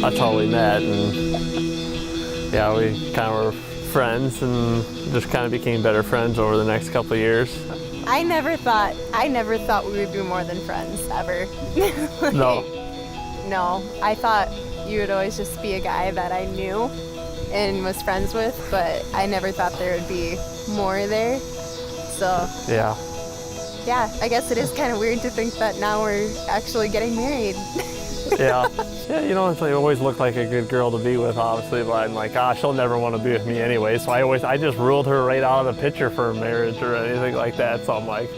that's how we met, and yeah, we kind of were friends and just kind of became better friends over the next couple of years. I never thought we would be more than friends, ever. No. No, I thought you would always just be a guy that I knew and was friends with, but I never thought there would be more there. So Yeah. yeah, I guess it is kind of weird to think that now we're actually getting married. Yeah. Yeah, you know, it's like, always looked like a good girl to be with, obviously, but I'm like, ah, she'll never want to be with me anyway. So I just ruled her right out of the picture for marriage or anything like that. So I'm like,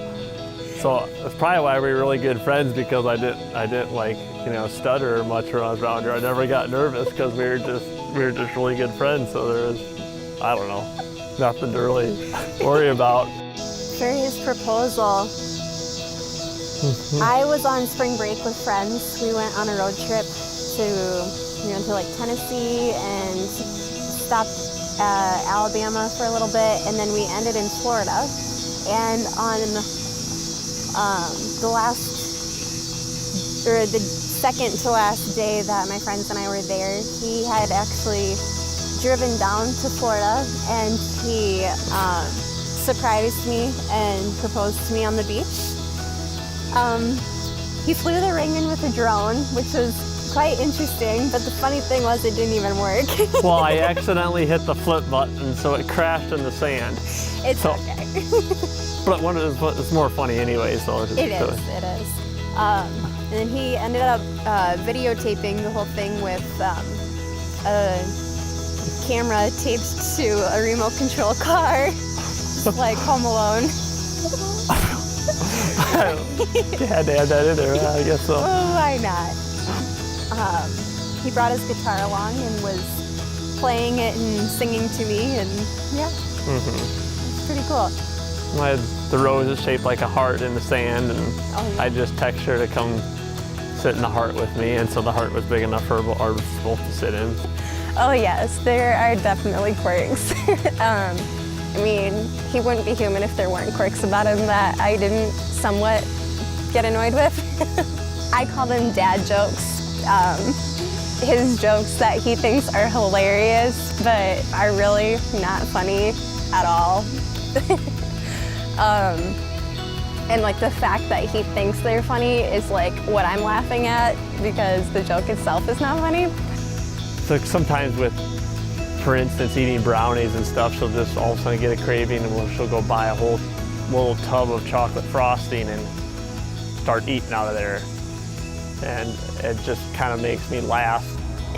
so that's probably why we're really good friends, because I didn't like, you know, stutter much when I was around her. I never got nervous because we were just really good friends. So there was, I don't know, nothing to really worry about. For his proposal, I was on spring break with friends. We went on a road trip to like Tennessee and stopped Alabama for a little bit, and then we ended in Florida. And on the second to last day that my friends and I were there, he had actually driven down to Florida, and he surprised me and proposed to me on the beach. He flew the ring in with a drone, which was quite interesting, but the funny thing was it didn't even work. Well, I accidentally hit the flip button, so it crashed in the sand. It's okay. But it's more funny anyway, so it's It is. And then he ended up videotaping the whole thing with a camera taped to a remote control car, just like Home Alone. You had to add that in there, I guess so. Oh, why not? He brought his guitar along and was playing it and singing to me, and yeah, it's pretty cool. I had the rose is shaped like a heart in the sand, and I just texted her to come sit in the heart with me, and so the heart was big enough for our both to sit in. Oh yes, there are definitely quirks. I mean, he wouldn't be human if there weren't quirks about him that I didn't somewhat get annoyed with. I call them dad jokes. His jokes that he thinks are hilarious, but are really not funny at all. And like the fact that he thinks they're funny is like what I'm laughing at, because the joke itself is not funny. So sometimes with, for instance, eating brownies and stuff, she'll just all of a sudden get a craving, and she'll go buy a whole little tub of chocolate frosting and start eating out of there. And it just kind of makes me laugh.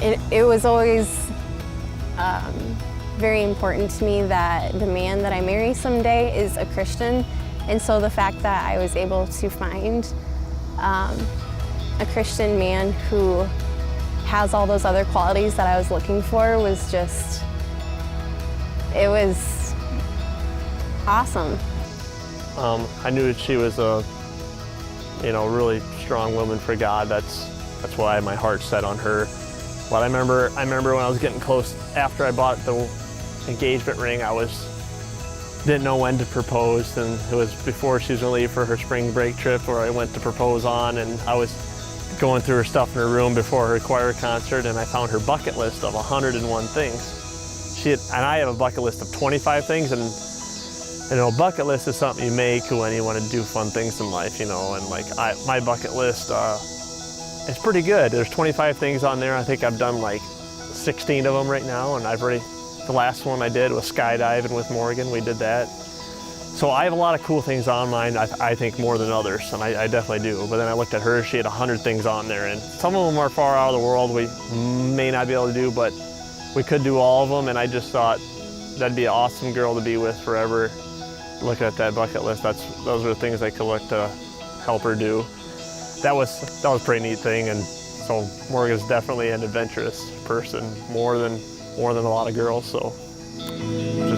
It was always very important to me that the man that I marry someday is a Christian. And so the fact that I was able to find a Christian man who has all those other qualities that I was looking for was just, it was awesome. I knew that she was a, you know, really strong woman for God. That's why my heart set on her. But I remember when I was getting close, after I bought the engagement ring, didn't know when to propose, and it was before she was gonna leave for her spring break trip, where I went to propose on, and I was going through her stuff in her room before her choir concert, and I found her bucket list of 101 things. And I have a bucket list of 25 things, and you know, bucket list is something you make when you want to do fun things in life, you know, and like my bucket list is pretty good. There's 25 things on there. I think I've done like 16 of them right now, and the last one I did was skydiving with Morgan. We did that. So I have a lot of cool things on mine, I think more than others, and I definitely do. But then I looked at her, she had 100 things on there, and some of them are far out of the world we may not be able to do, but we could do all of them, and I just thought that'd be an awesome girl to be with forever. Looking at that bucket list, those are the things I could look to help her do. That was a pretty neat thing, and so Morgan's definitely an adventurous person, more than a lot of girls, so just